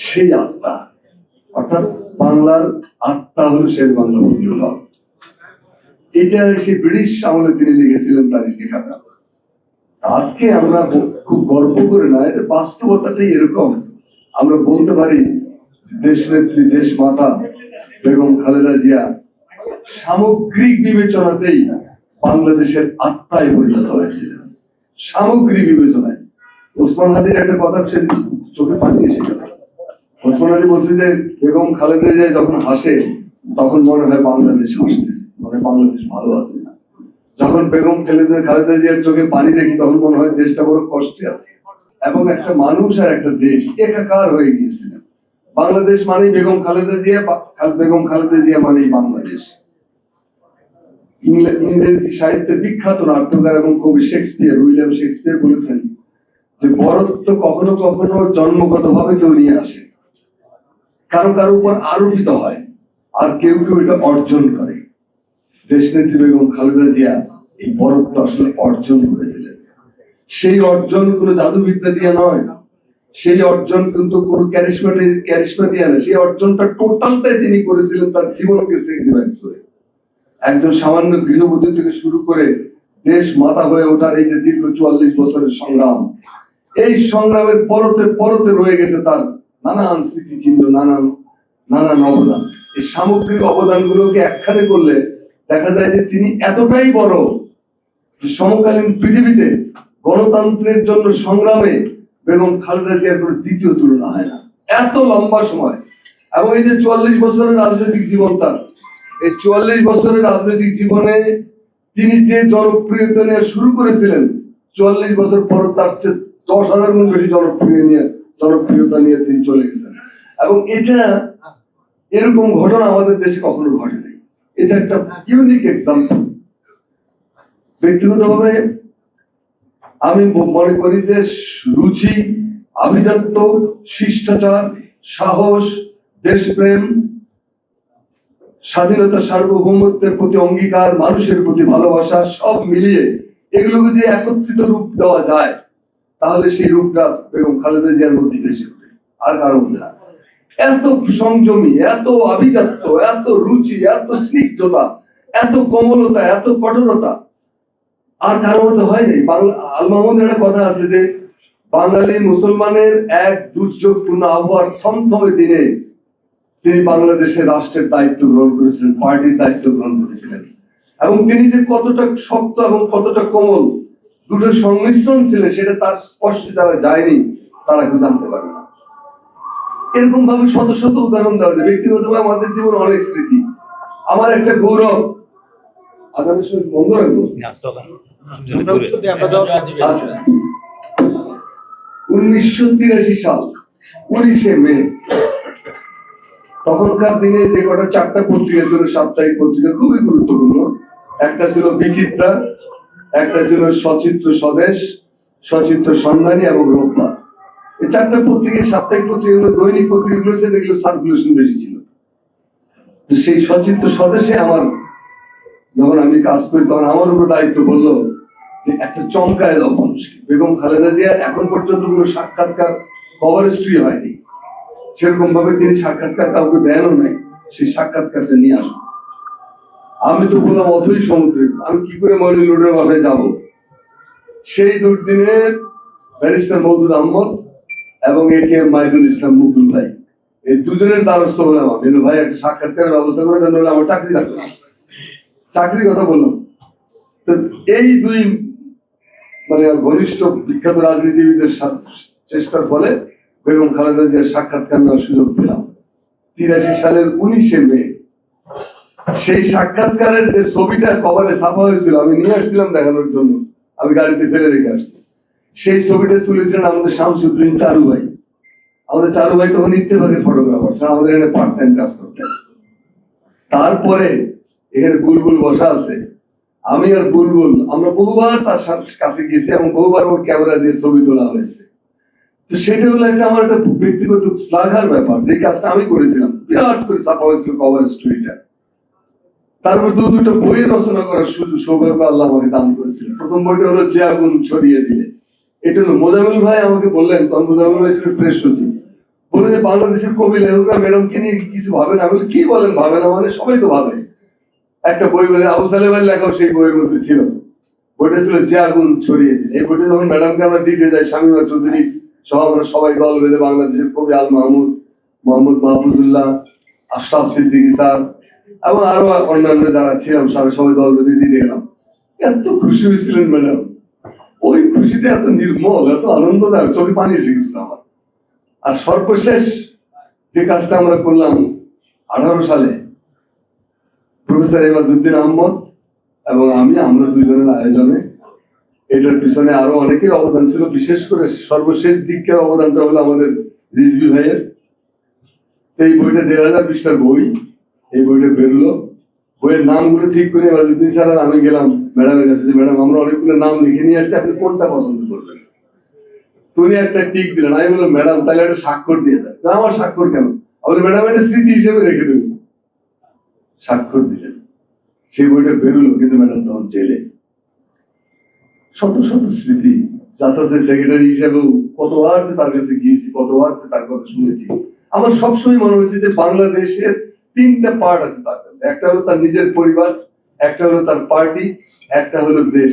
সেই আত্মা, অর্থাৎ বাংলার আত্মা হলো শের বাংলা ফজলুল হক। এটা সেই ব্রিটিশ আমলে তিনি লিখেছিলেন তার এই লেখাটা। আজকে আমরা খুব গর্ব করে না, এটা বাস্তবতাটাই এরকম। আমরা বলতে পারি দেশ নেত্রী, দেশ মাতা বেগম খালেদা জিয়া সামগ্রিক বিবেচনাতেই বাংলাদেশের আত্মায় পরিণত হয়েছিলেন, সামগ্রিক বিবেচনায়। ওসমান হাদির একটা কথা চোখে পানি এসে গেল। ওসমান হাদি বলছে যে বেগম খালেদা জিয়া যখন হাসে তখন মনে হয় বাংলাদেশ হাসতেছে, মানে বাংলাদেশ ভালো আছে না। যখন বেগম খালেদা জিয়ার চোখে পানি দেখি তখন মনে হয় দেশটা বড় কষ্টে আছে। এবং একটা মানুষ আর একটা দেশ একাকার হয়ে গিয়েছিলেন। বাংলাদেশ মানেই বেগম খালেদা জিয়া, বেগম খালেদা জিয়া মানেই বাংলাদেশ। ইংরেজি সাহিত্যের বিখ্যাত নাট্যকার এবং কবি শেক্সপিয়ার, উইলিয়াম শেক্সপিয়ার বলেছেন যে বরত্ব কখনো কখনো জন্মগত ভাবে কেউ নিয়ে আসে, কারো কারো উপর আরোপিত হয়, আর কেউ কেউ এটা অর্জন করে। দেশনেত্রী বেগম খালেদা জিয়া এই বরত্ব আসলে অর্জন করেছিলেন। সেই অর্জন কোনো জাদুবিদ্যা দিয়ে নয়, সেই অর্জন কিন্তু কোনো ক্যারিশমা দিয়ে না, সেই অর্জনটা টোটালটাই তিনি করেছিলেন তার জীবনকে স্যাক্রিফাইস করে। একজন সামান্য গৃহবধূ থেকে শুরু করে দেশ মাতা হয়ে ওঠার এই যে দীর্ঘ 44 বছরের সংগ্রাম, এই সংগ্রামের পরতে পরতে রয়ে গেছে তার নানান স্মৃতিচিহ্ন, নানান অবদান। এই সামগ্রিক অবদানগুলোকে একখানে করলে দেখা যায় যে তিনি এতটাই বড় যে সমকালীন পৃথিবীতে গণতন্ত্রের জন্য সংগ্রামে বেগম খালেদা জিয়ার কোনো দ্বিতীয় তুলনা হয় না। এত লম্বা সময় এবং এই যে 44 বছরের রাজনৈতিক জীবন, তার এই 44 বছরের রাজনৈতিক জীবনে তিনি যে জনপ্রিয়তা নিয়ে শুরু করেছিলেন, 44 বছর পর তার চেয়ে 10,000 গুণ বেশি জনপ্রিয়তা নিয়ে তিনি চলে গেছেন। এবং এটা এরকম ঘটনা আমাদের দেশে কখনো ঘটে নাই। এটা একটা ইউনিক এক্সাম্পল। ব্যক্তিগতভাবে আমি মনে করি যে রুচি, আভিজাত্য, শিষ্টাচার, সাহস, দেশপ্রেম, স্বাধীনতা, সার্বভৌমত্বের প্রতি অঙ্গীকার, মানুষের প্রতি ভালোবাসা, সব মিলিয়ে এগুলোকে যে একত্রিত রূপ দেওয়া যায় তাহলে সেই রূপটা বেগম খালেদা জিয়ার মধ্যে বেশি হবে, আর কারো মধ্যে না। এত সংযমী, এত আভিজাত্য, এত রুচি, এত স্নিগ্ধতা, এত কোমলতা, এত কঠোরতা আর কারো মধ্যে হয়নি। আল মাহমুদের একটা কথা আছে যে বাঙালি মুসলমানের এক দুর্যোগপূর্ণ আবহাওয়ার থমথমে দিনে তিনি বাংলাদেশের রাষ্ট্রের দায়িত্ব গ্রহণ করেছিলেন, পার্টির দায়িত্ব গ্রহণ করেছিলেন। এবং তিনি যে কতটা শক্ত এবং কতটা কোমল দুটোর সংমিশ্রণ ছিলেন সেটা তার স্পর্শে যারা যায়নি তারা কেউ জানতে পারে না। এরকম ভাবে শত শত উদাহরণ দেওয়া যায়। ব্যক্তিগতভাবে আমাদের জীবন অনেক স্মৃতি। আমার একটা গৌরব, আগামী সময় বন্ধ রাখবো। আচ্ছা, 1983 সাল 19শে মে, তখনকার দিনে যে কটা 4টা পত্রিকা ছিল, সাপ্তাহিক পত্রিকা, খুবই গুরুত্বপূর্ণ। একটা ছিল বিচিত্রা, একটা ছিল সচিত্র স্বদেশ, সচিত্র সন্ধানী এবং রোববার। এই 4টা পত্রিকা, সাপ্তাহিক পত্রিকাগুলো, দৈনিক পত্রিকাগুলো যেগুলো সার্কুলেশন বেশি ছিল। তো সেই সচিত্র স্বদেশে আমার যখন আমি কাজ করি তখন আমার উপর দায়িত্ব বললো যে একটা চমকায় দাও মানুষকে। বেগম খালেদা জিয়ার এখন পর্যন্ত কোনো সাক্ষাৎকার কভার স্টোরি হয়নি, সেরকম ভাবে তিনি সাক্ষাৎকার কাউকে দেনও নাই, সেই সাক্ষাৎকারটা নিয়ে আসুন। আমি তো বললাম অথই সমুদ্রে, আমি কি করে মইনুল রোডের বাসায় যাব? সেই দুর্দিনে ব্যারিস্টার মওদুদ আহমদ এবং AKM মাইদুল ইসলাম মুকুল ভাই, এই দুজনের দ্বারস্থ হলাম আমি, ভাই একটা সাক্ষাৎকারের ব্যবস্থা করে দেন, নইলে আমার চাকরি থাকবে না। চাকরির কথা বললাম। তো এই দুই মানে ঘনিষ্ঠ বিখ্যাত রাজনীতিবিদের চেষ্টার ফলে বেগম খালেদা জিয়ার সাক্ষাৎকার নেওয়ার সুযোগ পেলাম 83 সালের 19শে মে। সেই সাক্ষাৎকারের যে ছবিটা কভারে ছাপা হয়েছিল আমি নিয়ে আসছিলাম দেখানোর জন্য, আমি গাড়িতে ফেলে রেখে আসছি। সেই ছবিটা তুলেছিলেন আমাদের শামসুদ্দিন চারু ভাই। আমাদের চারু ভাই তখন ইত্তেফাকের ফটোগ্রাফার, আমাদের এখানে পার্ট টাইম কাজ করতেন। তারপরে এখানে বুলবুল বসা আছে, আমি আর বুলবুল আমরা বহুবার তার কাছে গিয়েছি এবং বহুবার ওর ক্যামেরা দিয়ে ছবি তোলা হয়েছে। তো সেটা হলো একটা আমার একটা ব্যক্তিগত শ্লাঘার ব্যাপার, যে কাজটা আমি করেছিলাম, বিরাট করে ছাপা হয়েছিল কভার স্টোরিটা। তারপর দুটো বইয়ের রচনা করার সুযোগ সৌভাগ্য আল্লাহ আমাকে দান করেছিল। প্রথম বইটা হলো যে আগুন ছড়িয়ে দিলে, এটা হলো মোজামিল ভাই আমাকে বললেন, তখন মোজামিল ভাই ছিলেন প্রেস সচিব, বলে যে বাংলাদেশের কবি লেখকরা ম্যাডামকে নিয়ে কিছু ভাবে না। আমি বলি, কি বলেন ভাবে না? মানে সবাই তো ভাবে। একটা বই বলে আবু সালেমের লেখাও সেই বইয়ের মধ্যে ছিল। বইটা ছিল যে আগুন ছড়িয়ে দিল। এই বইটা যখন ম্যাডামকে আমরা দিতে যাই, শামীমা চৌধুরী সহ আমরা সবাই দল বেঁধে বাংলাদেশের কবি আল মাহমুদ, মোহাম্মদ মাহফুজুল্লাহ, আশরাফ সিদ্দিকী স্যার এবং আরো অন্যান্য যারা ছিলাম সবাই দল বেঁধে দিতে গেলাম। এত খুশি হয়েছিলেন ম্যাডাম, ওই খুশিতে এত নির্মল, এত আনন্দদায়ক, চোখে পানি এসে গেছিল আমার। আর সর্বশেষ যে কাজটা আমরা করলাম 18 সালে, প্রফেসর এমাজউদ্দিন আহমদ এবং আমরা দুইজনের আয়োজনে, এটার পিছনে আরো অনেকের অবদান ছিল। বিশেষ করে সর্বশেষ দিকের অবদানটা হলো আমাদের রিজভী ভাইয়ের। এই বইটা 1500 পৃষ্ঠার বই। এই বইটা বেরোলো, বইয়ের নামগুলো ঠিক করে এমাজউদ্দিন স্যার আর আমি গেলাম ম্যাডামের কাছে যে ম্যাডাম আমরা অনেকগুলো নাম লিখে নিয়ে আসছি, আপনি কোনটা পছন্দ করবেন? তুমি একটা টিক দিলেন। আমি বললাম ম্যাডাম তাহলে একটা স্বাক্ষর দিয়ে দেন। আমার স্বাক্ষর কেন? আমি ম্যাডাম একটা স্মৃতি হিসেবে রেখে দেবেন। স্বাক্ষর দিলেন, সেই বইটা বেরোলো, কিন্তু ম্যাডাম তখন জেলে। শত শত স্মৃতি। জাসাসের সেক্রেটারি হিসেবেও কতবার যে তার কাছে গিয়েছি, কতবার যে তার কথা শুনেছি। আমার সবসময় মনে হয়েছে যে বাংলাদেশের 3টা পার্ট আছে তার কাছে। একটা হলো তার নিজের পরিবার, একটা হলো তার পার্টি, একটা হলো দেশ।